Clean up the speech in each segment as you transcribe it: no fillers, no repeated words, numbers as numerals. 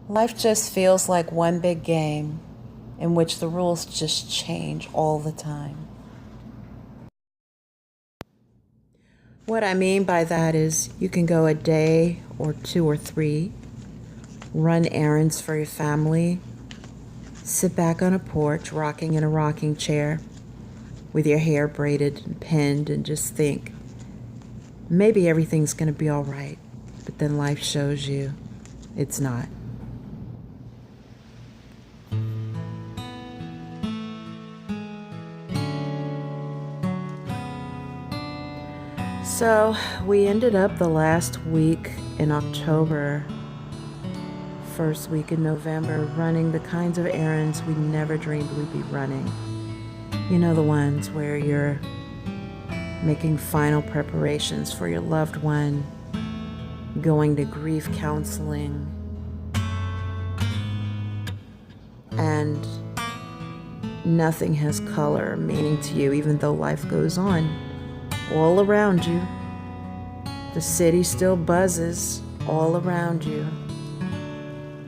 Life just feels like one big game in which the rules just change all the time. What I mean by that is you can go a day or two or three, run errands for your family, sit back on a porch rocking in a rocking chair with your hair braided and pinned and just think, maybe everything's going to be all right. But then life shows you it's not. So we ended up the last week in October, first week in November, running the kinds of errands we never dreamed we'd be running. You know, the ones where you're making final preparations for your loved one, going to grief counseling, and nothing has color or meaning to you, even though life goes on all around you. The city still buzzes all around you.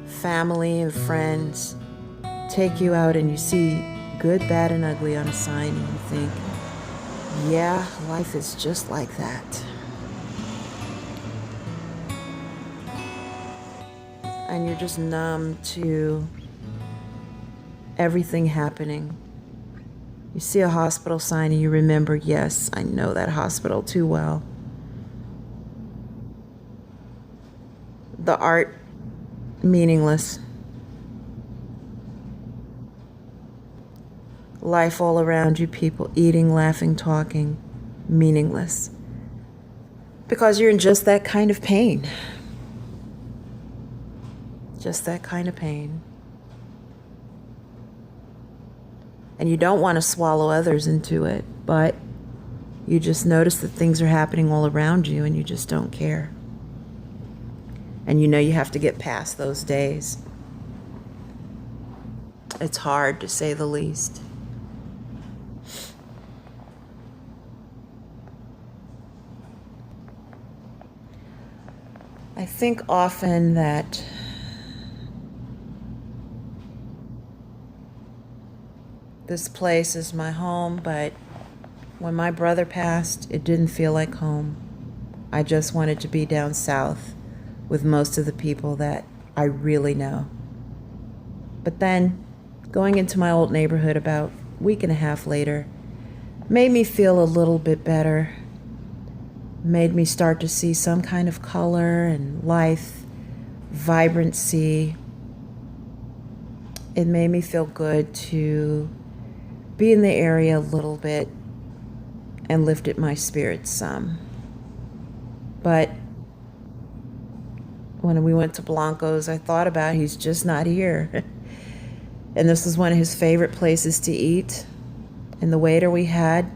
Family and friends take you out and you see good, bad, and ugly on a sign and you think, yeah, life is just like that. And you're just numb to everything happening. You see a hospital sign and you remember, yes, I know that hospital too well. The art, meaningless. Life all around you, people eating, laughing, talking, meaningless. Because you're in just that kind of pain. Just that kind of pain. And you don't want to swallow others into it, but you just notice that things are happening all around you and you just don't care. And you know you have to get past those days. It's hard, to say the least. I think often that this place is my home, but when my brother passed, it didn't feel like home. I just wanted to be down south with most of the people that I really know. But then, going into my old neighborhood about a week and a half later made me feel a little bit better, made me start to see some kind of color and life, vibrancy. It made me feel good to be in the area a little bit and lifted my spirits some. But when we went to Blanco's, I thought about he's just not here. And this was one of his favorite places to eat. And the waiter we had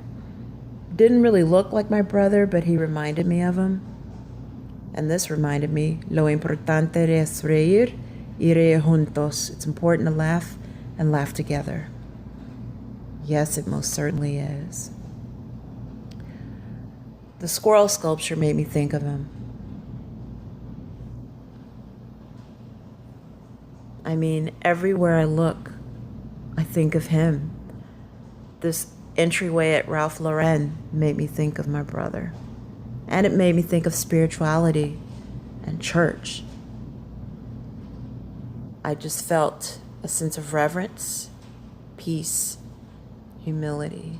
didn't really look like my brother, but he reminded me of him. And this reminded me, lo importante es reír y reír juntos. It's important to laugh and laugh together. Yes, it most certainly is. The squirrel sculpture made me think of him. I mean, everywhere I look, I think of him. This entryway at Ralph Lauren made me think of my brother. And it made me think of spirituality and church. I just felt a sense of reverence, peace, humility.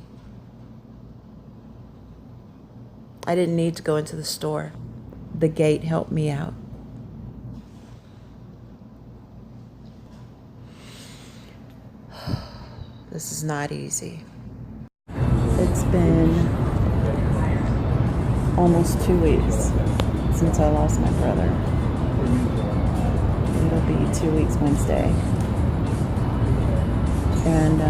I didn't need to go into the store. The gate helped me out. This is not easy. It's been almost 2 weeks since I lost my brother. It'll be 2 weeks Wednesday. And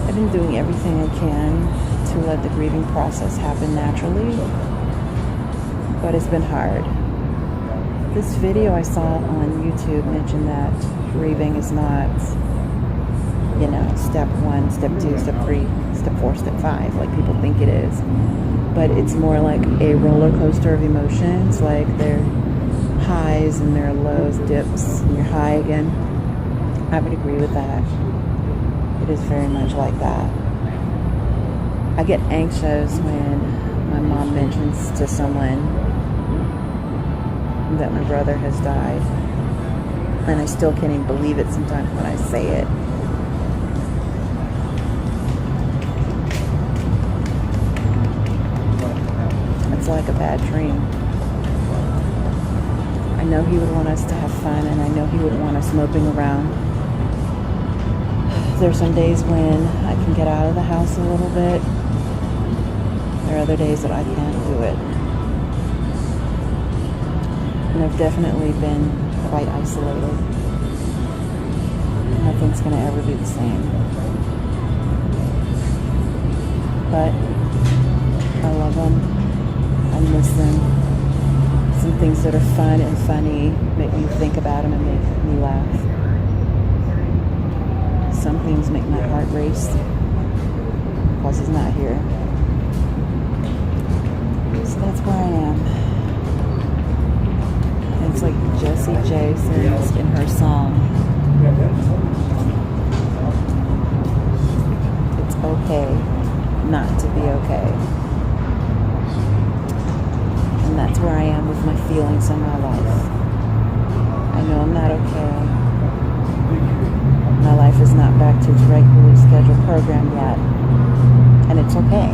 I've been doing everything I can to let the grieving process happen naturally, but it's been hard. This video I saw on YouTube mentioned that grieving is not, step 1, step 2, step 3, step 4, step 5, like people think it is. But it's more like a roller coaster of emotions, like they're high highs and there are lows, dips, and you're high again. I would agree with that. It is very much like that. I get anxious when my mom mentions to someone that my brother has died. And I still can't even believe it sometimes when I say it. It's like a bad dream. I know he would want us to have fun, and I know he would want us moping around. There's some days when I can get out of the house a little bit. There are other days that I can't do it. And I've definitely been quite isolated. Nothing's going to ever be the same. But I love them. I miss them. Some things that are fun and funny make me think about them and make me laugh. Some things make my heart race because he's not here. So that's where I am. And it's like Jessie J sings in her song. It's okay not to be okay. And that's where I am with my feelings in my life. I know I'm not okay. My life is not back to its regularly scheduled program yet. And it's okay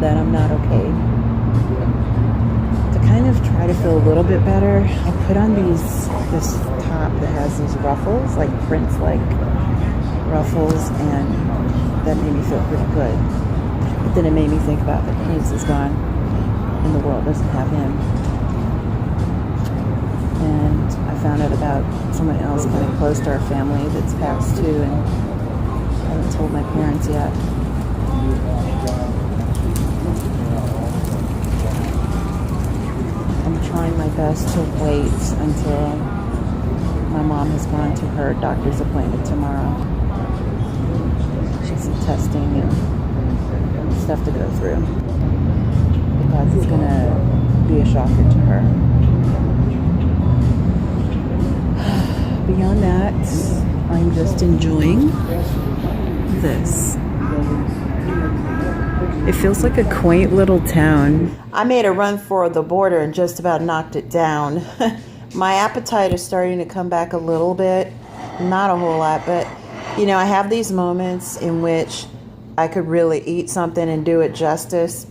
that I'm not okay. To kind of try to feel a little bit better, I put on this top that has these ruffles, like Prince-like ruffles, and that made me feel pretty good. But then it made me think about that Prince is gone and the world doesn't have him. And I found out about someone else kind of close to our family that's passed too, and I haven't told my parents yet. I'm trying my best to wait until my mom has gone to her doctor's appointment tomorrow. She has some testing and stuff to go through, because it's going to be a shocker to her. Beyond that, I'm just enjoying this. It feels like a quaint little town. I made a run for the border and just about knocked it down. My appetite is starting to come back a little bit. Not a whole lot, but I have these moments in which I could really eat something and do it justice.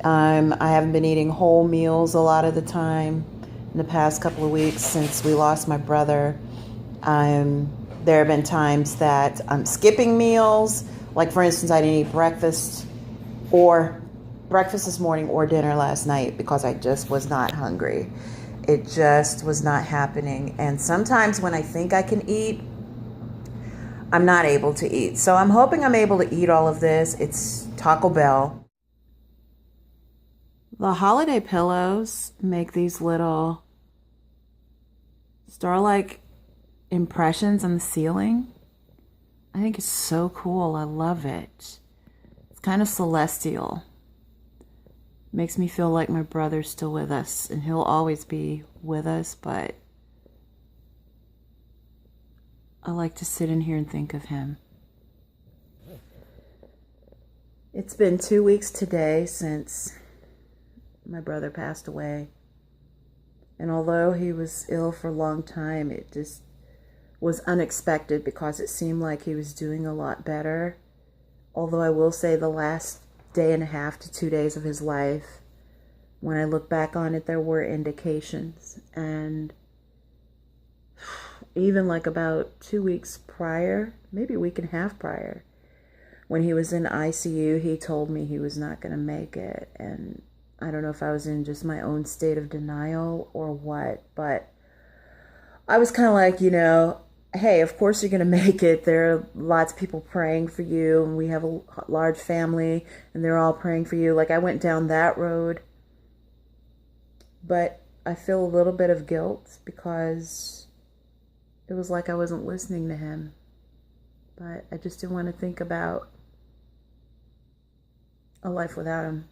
I haven't been eating whole meals a lot of the time in the past couple of weeks since we lost my brother. There have been times that I'm skipping meals. Like, for instance, I didn't eat breakfast this morning or dinner last night because I just was not hungry. It just was not happening. And sometimes when I think I can eat, I'm not able to eat. So I'm hoping I'm able to eat all of this. It's Taco Bell. The holiday pillows make these little star-like impressions on the ceiling. I think it's so cool. I love it. It's kind of celestial. Makes me feel like my brother's still with us, and he'll always be with us, but I like to sit in here and think of him. It's been 2 weeks today since my brother passed away. And although he was ill for a long time, it just was unexpected because it seemed like he was doing a lot better. Although I will say the last day and a half to 2 days of his life, when I look back on it, there were indications. And even like about 2 weeks prior, maybe a week and a half prior, when he was in ICU, he told me he was not going to make it. And I don't know if I was in just my own state of denial or what, but I was kind of like, hey, of course you're going to make it. There are lots of people praying for you, and we have a large family, and they're all praying for you. Like, I went down that road, but I feel a little bit of guilt because it was like I wasn't listening to him. But I just didn't want to think about a life without him.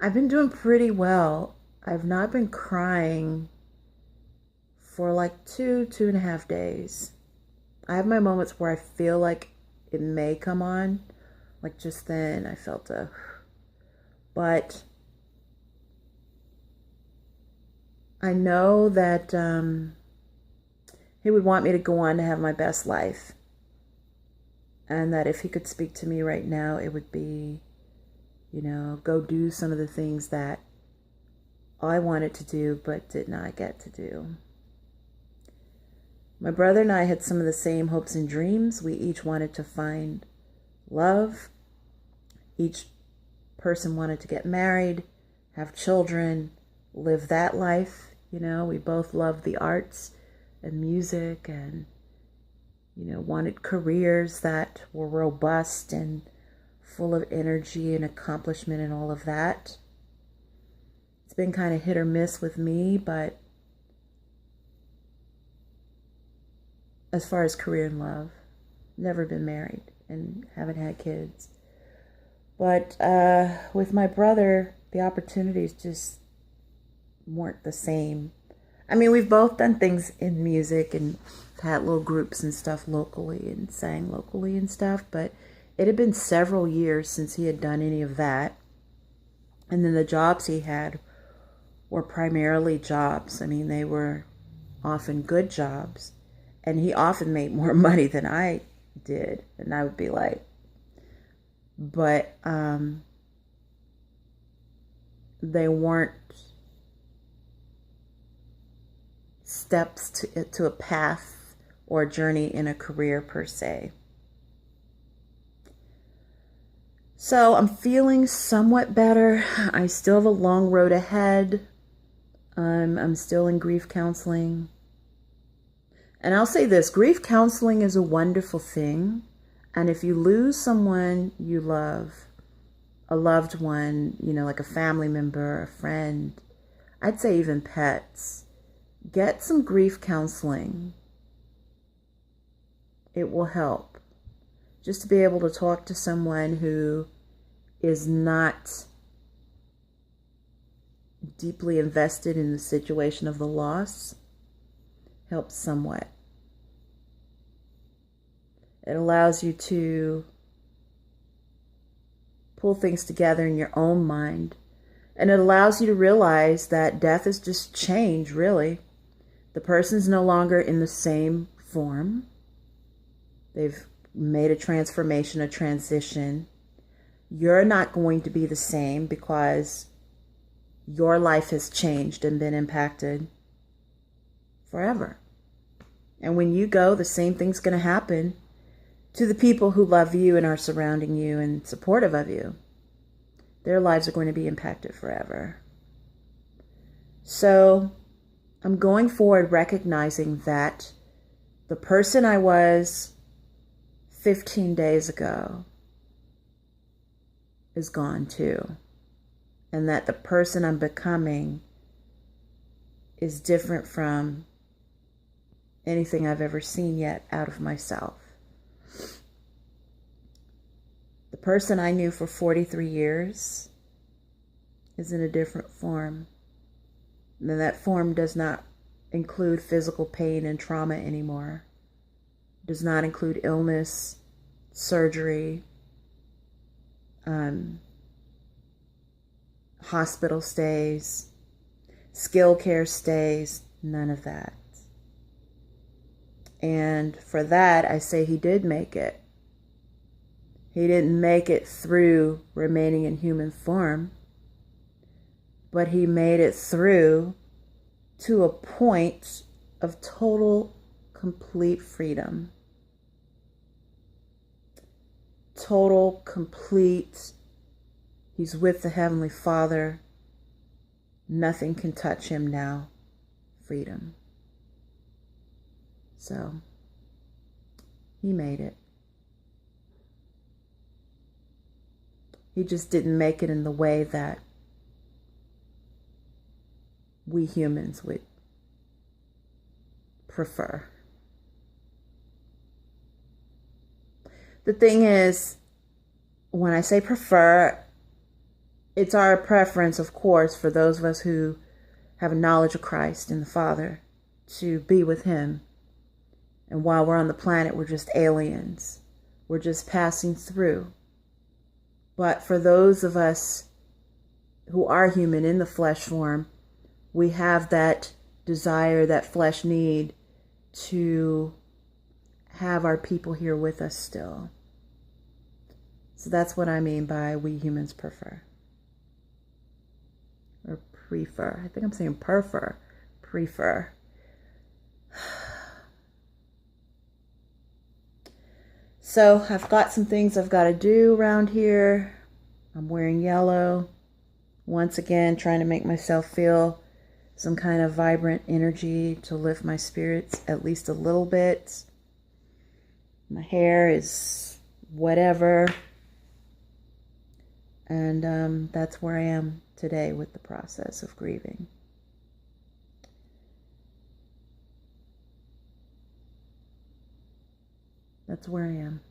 I've been doing pretty well. I've not been crying for like 2.5 days. I have my moments where I feel like it may come on. Like just then I felt but I know that he would want me to go on to have my best life. And that if he could speak to me right now, it would be, go do some of the things that I wanted to do but did not get to do. My brother and I had some of the same hopes and dreams. We each wanted to find love. Each person wanted to get married, have children, live that life. We both loved the arts and music and, wanted careers that were robust and full of energy and accomplishment and all of that. It's been kind of hit or miss with me, but as far as career and love, never been married and haven't had kids. But with my brother, the opportunities just weren't the same. I mean, we've both done things in music and had little groups and stuff locally and sang locally and stuff, but it had been several years since he had done any of that. And then the jobs he had were primarily jobs. I mean, they were often good jobs, and he often made more money than I did. And I would be like, but they weren't steps to a path or a journey in a career per se. So I'm feeling somewhat better. I still have a long road ahead. I'm still in grief counseling. And I'll say this, grief counseling is a wonderful thing. And if you lose someone you love, a loved one, like a family member, a friend, I'd say even pets, get some grief counseling. It will help. Just to be able to talk to someone who is not deeply invested in the situation of the loss helps somewhat. It allows you to pull things together in your own mind. And it allows you to realize that death is just change, really. The person's no longer in the same form. They've made a transformation, a transition. You're not going to be the same because your life has changed and been impacted forever. And when you go, the same thing's going to happen to the people who love you and are surrounding you and supportive of you. Their lives are going to be impacted forever. So I'm going forward recognizing that the person I was 15 days ago is gone too. And that the person I'm becoming is different from anything I've ever seen yet out of myself. The person I knew for 43 years is in a different form. And that form does not include physical pain and trauma anymore. Does not include illness, surgery, hospital stays, skill care stays, none of that. And for that, I say he did make it. He didn't make it through remaining in human form, but he made it through to a point of total, complete freedom. Total, complete. He's with the Heavenly Father. Nothing can touch him now. Freedom. So, he made it. He just didn't make it in the way that we humans would prefer. The thing is, when I say prefer, it's our preference, of course, for those of us who have a knowledge of Christ and the Father. to be with him. And while we're on the planet, we're just aliens. We're just passing through. But for those of us who are human in the flesh form, we have that desire, that flesh need to have our people here with us still. So that's what I mean by we humans prefer. Or prefer. I think I'm saying prefer. Prefer. So I've got some things I've got to do around here. I'm wearing yellow. Once again, trying to make myself feel some kind of vibrant energy to lift my spirits at least a little bit. My hair is whatever. And that's where I am today with the process of grieving. That's where I am.